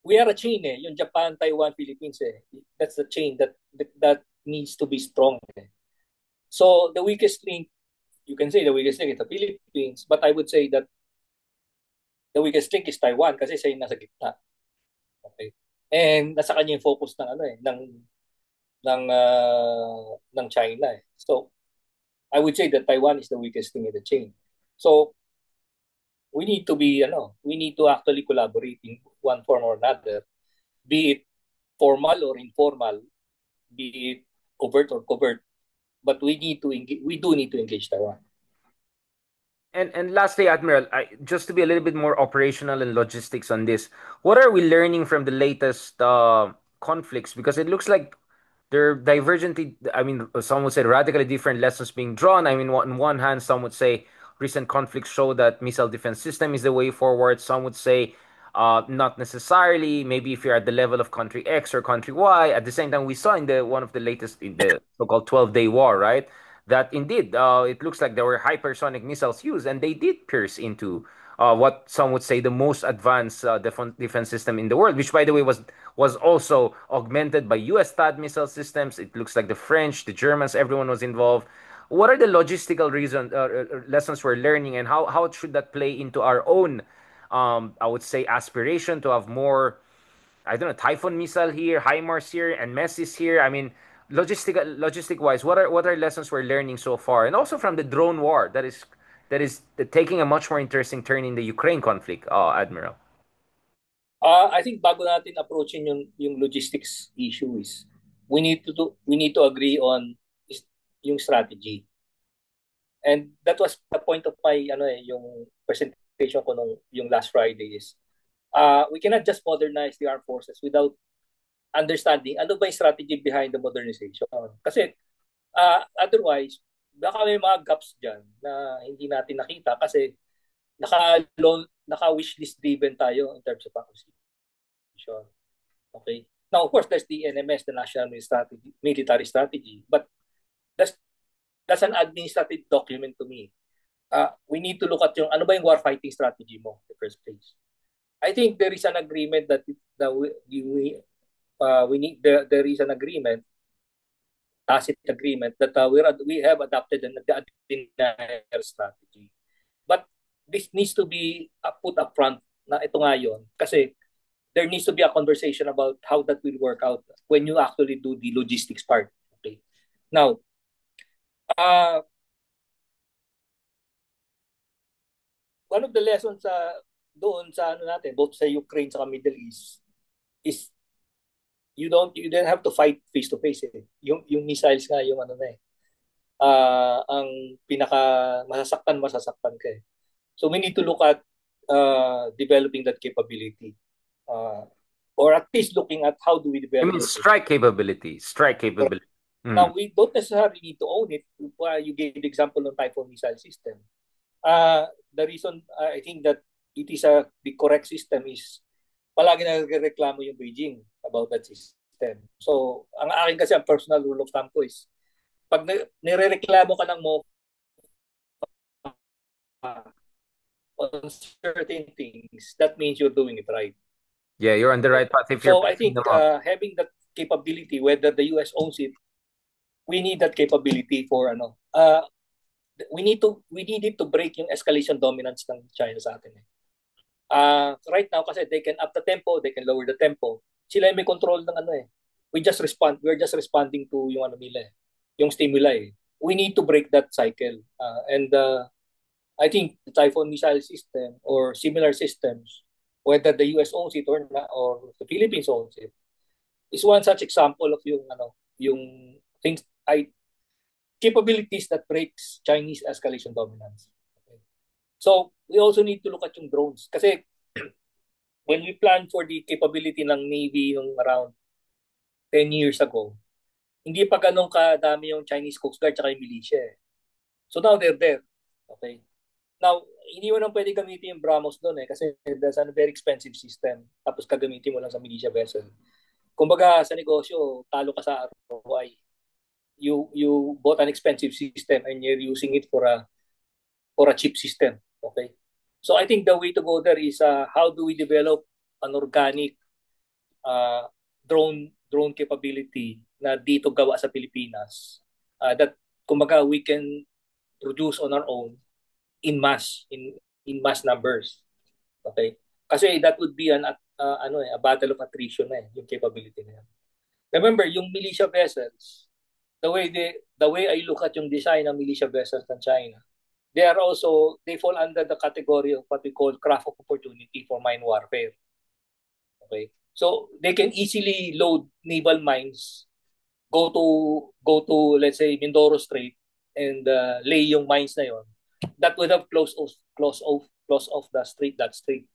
Speaker 2: we are a chain eh, yung Japan, Taiwan, Philippines eh. That's the chain that needs to be strong eh. So the weakest link, you can say the weakest link is the Philippines, but I would say that the weakest link is Taiwan kasi siya yung nasa gitna. Okay. And nasa kanya yung focus ng ano eh, ng China eh. So I would say that Taiwan is the weakest link in the chain. So we need to actually collaborate in one form or another, be it formal or informal, be it overt or covert, but we do need to engage Taiwan.
Speaker 1: And lastly, Admiral, just to be a little bit more operational and logistics on this, what are we learning from the latest conflicts? Because it looks like they're divergently, I mean, some would say radically different lessons being drawn. I mean, on one hand, some would say recent conflicts show that missile defense system is the way forward. Some would say not necessarily. Maybe if you're at the level of country X or country Y. At the same time, we saw in the one of the latest in the so-called 12-day war, right? That indeed it looks like there were hypersonic missiles used, and they did pierce into what some would say the most advanced defense system in the world, which, by the way, was also augmented by U.S. THAAD missile systems. It looks like the French, the Germans, everyone was involved. What are the logistical lessons we're learning, and how should that play into our own, I would say, aspiration to have more, I don't know, Typhoon missile here, HIMARS here, and MESSIS here. I mean, logistic wise, what are lessons we're learning so far, and also from the drone war that is taking a much more interesting turn in the Ukraine conflict, Admiral.
Speaker 2: I think bago natin approachin yung logistics issue is we need to agree on yung strategy. And that was the point of my yung presentation ko nung yung last Friday is we cannot just modernize the armed forces without understanding ano ba yung strategy behind the modernization. Kasi otherwise, baka may mga gaps dyan na hindi natin nakita kasi naka-wishlist driven tayo in terms of acquisition. Okay? Now, of course, there's the NMS, the National Military Strategy, but that's that's an administrative document to me. We need to look at yung ano ba yung warfighting strategy mo in the first place. I think there is an agreement that we need there is an agreement, tacit agreement that we have adopted the denial strategy. But this needs to be put up front na ito nga yun. Kasi there needs to be a conversation about how that will work out when you actually do the logistics part. Okay. Now, uh, one of the lessons doon sa ano natin, both sa Ukraine sa Middle East, is you don't have to fight face to face eh. Yung missiles nga yung ano na eh. Ang pinaka masasaktan ka eh. So we need to look at developing that capability. Or at least looking at how do we
Speaker 1: I
Speaker 2: develop
Speaker 1: mean,
Speaker 2: that.
Speaker 1: strike capability, strike capability.
Speaker 2: Now,
Speaker 1: Mm.
Speaker 2: we don't necessarily need to own it. You gave the example of Typhoon missile system. The reason I think that it is the correct system is palagi nagreklamo yung Beijing about that system. So, ang akin kasi ang personal rule of thumb ko is pag nirereklamo ka ng mo on certain things, that means you're doing it right.
Speaker 1: Yeah, you're on the right path if you're
Speaker 2: So I
Speaker 1: picking
Speaker 2: think
Speaker 1: them up.
Speaker 2: having that capability, whether the US owns it, we need that capability for ano. We need it to break yung escalation dominance ng China sa atin. Right now kasi they can up the tempo, they can lower the tempo. Sila yung may control ng ano eh. We're just responding to yung ano nila eh, yung stimuli eh. We need to break that cycle. And I think the Typhoon missile system or similar systems, whether the US owns it or not, or the Philippines owns it, is one such example of yung things I capabilities that breaks Chinese escalation dominance. Okay. So we also need to look at yung drones kasi when we plan for the capability ng Navy yung around 10 years ago, hindi pa ganun kadami yung Chinese Coast Guard at yung militia. Eh. So now they're there. Okay. Now, hindi mo nang pwede gamitin yung BrahMos doon kasi that's a very expensive system. Tapos kagamitin mo lang sa militia vessel. Kumbaga sa negosyo, talo ka sa ROI. You bought an expensive system and you're using it for a cheap system. Okay? So I think the way to go there is how do we develop an organic uh, drone capability na dito gawa sa Pilipinas that kumbaga we can produce on our own in mass numbers. Okay? Kasi that would be a battle of attrition yung capability na yan. Remember, yung militia vessels, the way I look at yung design ng militia vessels ng China, they fall under the category of what we call craft of opportunity for mine warfare. Okay? So they can easily load naval mines, go to let's say Mindoro Strait and lay yung mines na yon. That would have close off the strait that strait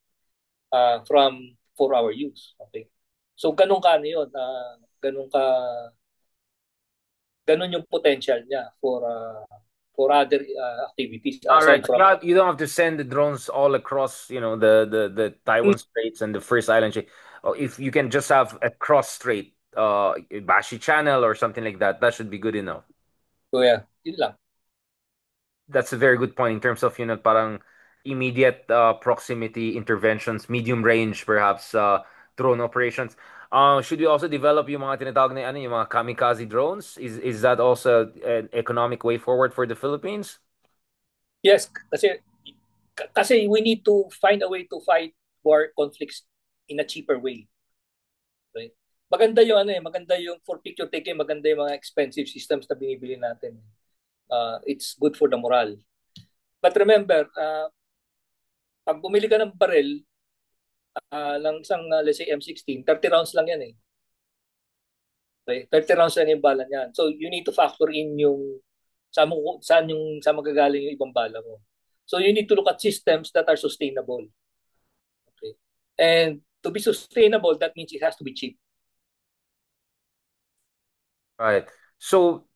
Speaker 2: from for our use. Okay? So ganun ka ano yun, ganun yung potential niya for other activities
Speaker 1: All right.
Speaker 2: aside from
Speaker 1: You don't have to send the drones all across, the Taiwan Straits and the first island chain. Oh, if you can just have a cross strait, Bashi Channel or something like that, that should be good enough.
Speaker 2: so yeah, yun lang.
Speaker 1: That's a very good point in terms of, parang immediate proximity interventions, medium range perhaps drone operations. Should we also develop yung mga tinatawag na yung mga kamikaze drones? Is that also an economic way forward for the Philippines?
Speaker 2: Yes, kasi we need to find a way to fight war conflicts in a cheaper way. Right? Maganda yung for picture taking, maganda yung mga expensive systems na binibili natin. It's good for the morale. But remember, pag bumili ka ng barrel ng isang let's say M16, 30 rounds lang yan eh. Okay? 30 rounds lang yung bala niyan. So you need to factor in yung saan magagaling yung ibang bala mo. So you need to look at systems that are sustainable. Okay? And to be sustainable, that means it has to be cheap.
Speaker 1: Right. So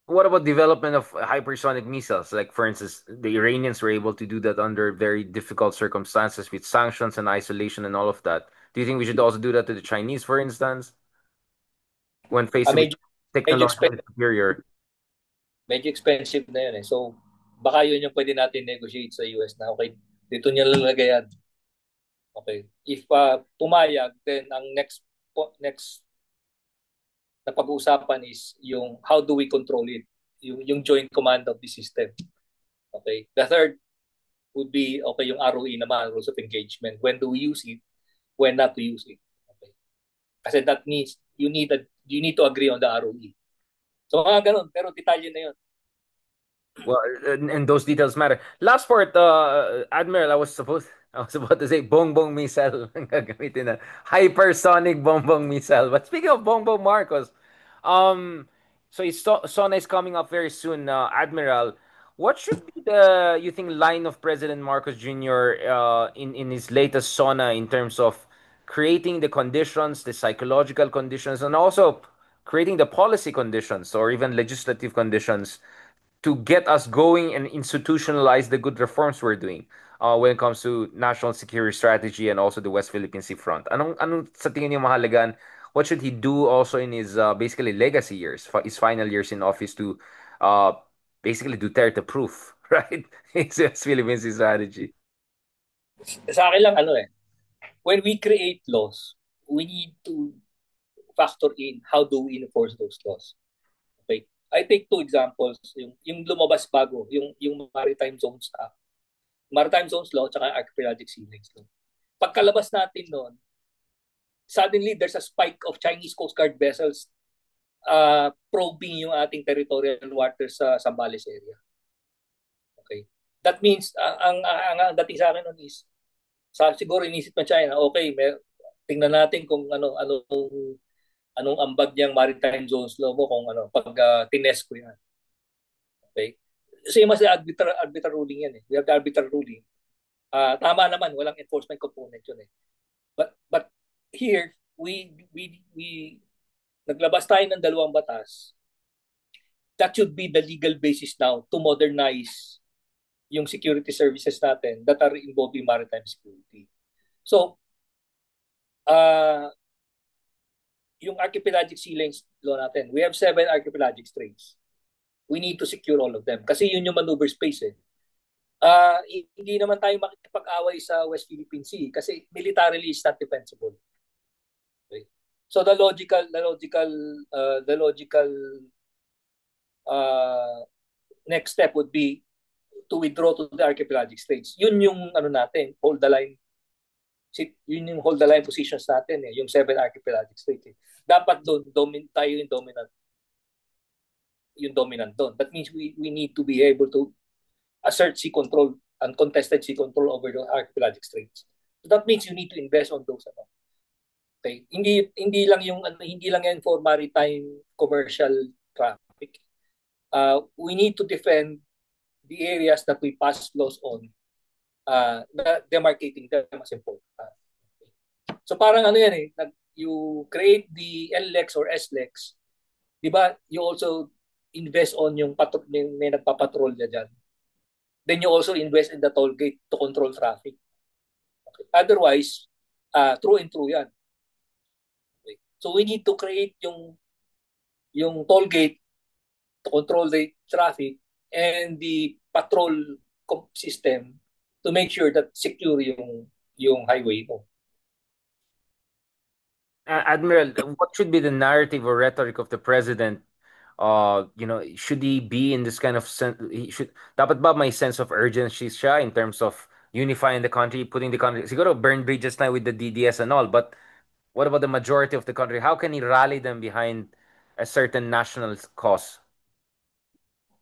Speaker 1: what about development of hypersonic missiles? Like, for instance, the Iranians were able to do that under very difficult circumstances with sanctions and isolation and all of that. Do you think we should also do that to the Chinese, for instance, when faced with
Speaker 2: Medyo, medyo,
Speaker 1: technologically superior?
Speaker 2: medyo expensive na yun eh. So, baka yun yung pwede natin negotiate sa US na okay, dito niya lalagay yan. Okay. If pumayag, then ang next na pag-uusapan is yung how do we control it? Yung joint command of the system. Okay. The third would be okay yung ROE naman, rules of engagement. When do we use it? When not to use it? Okay. Kasi that means you need to agree on the ROE. So mga ganun, pero detalye na yun.
Speaker 1: Well, and those details matter. Last part, Admiral, I was about to say bongbong missile ang gagamitin na hypersonic bongbong missile. But speaking of bongbong Marcos, so Sona is coming up very soon, Admiral. What should be the you think line of President Marcos Jr. In his latest Sona in terms of creating the conditions, the psychological conditions, and also creating the policy conditions or even legislative conditions to get us going and institutionalize the good reforms we're doing when it comes to national security strategy and also the West Philippine Sea front. Anong sa tingin niyo mahalagan? What should he do also in his basically legacy years, his final years in office to uh, basically Duterte proof, right? His West Philippine Sea strategy.
Speaker 2: Sa akin lang when we create laws, we need to factor in how do we enforce those laws. Okay? I take two examples, yung lumabas bago, yung Maritime Zones Act. Maritime Zones Law at Archipelagic Sea Lanes Law. Pagkalabas natin noon, suddenly there's a spike of Chinese Coast Guard vessels probing yung ating territorial waters sa Zambales area. Okay. That means ang dating sa akin nun is siguro inisip ng China, okay, tingnan natin kung anong ambag niyang maritime zones law mo kung pag tines ko yan. Okay? Same as the arbitral ruling yan eh. We have the arbitral ruling. Tama naman, walang enforcement component yun eh. But here, we naglabas tayo ng dalawang batas. That should be the legal basis now to modernize yung security services natin that are involved in maritime security. So, yung archipelagic sea lanes law natin, we have 7 archipelagic straits. We need to secure all of them kasi yun yung maneuver space eh. Hindi naman tayo makikipag-away sa West Philippine Sea kasi militarily is not defensible. Okay? So the logical next step would be to withdraw to the archipelagic states. Yun yung natin, hold the line. Yun yung hold the line positions natin eh, yung 7 archipelagic states. Eh. Dapat doon tayo yung dominant doon. That means we need to be able to assert sea control, uncontested sea control over the archipelagic straits. So that means you need to invest on those. Okay? Hindi lang yan for maritime commercial traffic. We need to defend the areas that we pass laws on. Demarcating them as important. So parang yan eh, you create the LLEX or SLEX, di ba? You also invest on yung may nagpapatrol dyan. Then you also invest in the toll gate to control traffic. Okay. Otherwise, true and true yan. Okay. So we need to create yung toll gate to control the traffic and the patrol system to make sure that secure yung highway mo.
Speaker 1: Admiral, what should be the narrative or rhetoric of the president? Should he be in this kind of sense? Dapat ba may sense of urgency siya in terms of unifying the country, putting the country, siguro burn bridges na with the DDS and all, but what about the majority of the country? How can he rally them behind a certain national cause?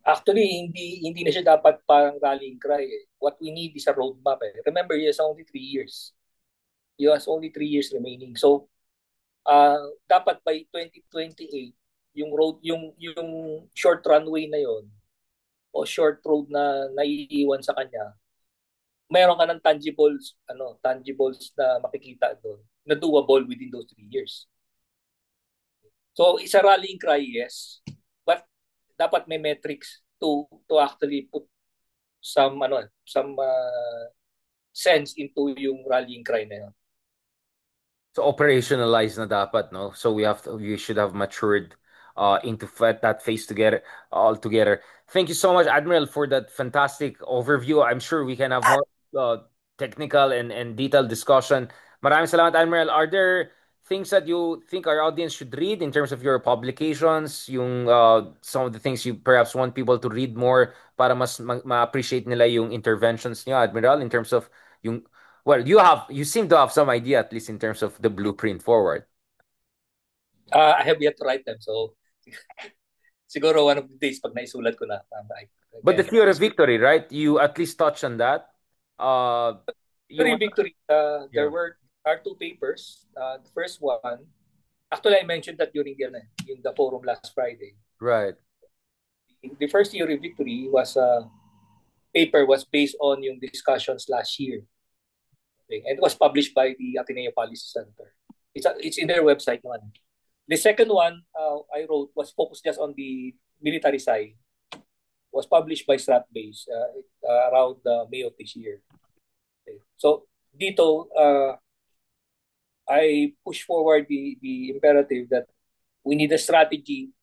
Speaker 2: Actually, hindi na siya dapat parang rallying cry eh. What we need is a roadmap eh. Remember, he has only 3 years. He has only 3 years remaining. So, dapat by 2028, yung short runway na yon o short road na naiiwan sa kanya, mayroon ka ng tangibles na makikita doon na doable within those 3 years. So, isa rallying cry, yes. But dapat may metrics to actually put some sense into yung rallying cry na yun.
Speaker 1: So operationalize na dapat, no? So we should have matured into that phase together all together. Thank you so much, Admiral, for that fantastic overview. I'm sure we can have more technical and detailed discussion. Maraming salamat, Admiral. Are there things that you think our audience should read in terms of your publications, yung some of the things you perhaps want people to read more para mas ma-appreciate nila yung interventions niyo, Admiral, in terms of yung well, you seem to have some idea at least in terms of the blueprint forward.
Speaker 2: I have yet to write them, so siguro one of the days pag naisulat ko na.
Speaker 1: But the theory of victory, right? You at least touch on that.
Speaker 2: Theory of victory, there are 2 papers. The first one, actually I mentioned that during the forum last Friday.
Speaker 1: Right.
Speaker 2: The first theory of victory was paper was based on yung discussions last year. Okay? And it was published by the Ateneo Policy Center. It's in their website naman. The second one I wrote was focused just on the military side. Was published by StratBase around May of this year. Okay. So dito I push forward the imperative that we need a strategy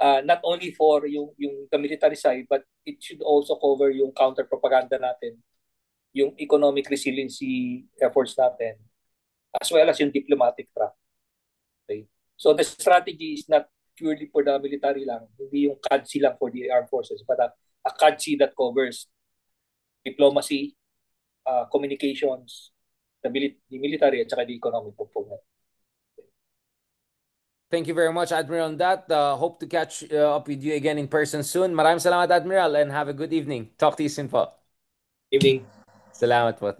Speaker 2: not only for yung the military side, but it should also cover yung counter propaganda natin, yung economic resiliency efforts natin, as well as yung diplomatic track. Okay? So the strategy is not purely for the military lang, hindi yung CADC lang for the armed forces, but a CADC that covers diplomacy, communications, the military at saka the economic component.
Speaker 1: Thank you very much, Admiral, on that. Hope to catch up with you again in person soon. Maraming salamat, Admiral, and have a good evening. Talk to you soon po.
Speaker 2: Evening.
Speaker 1: Salamat po.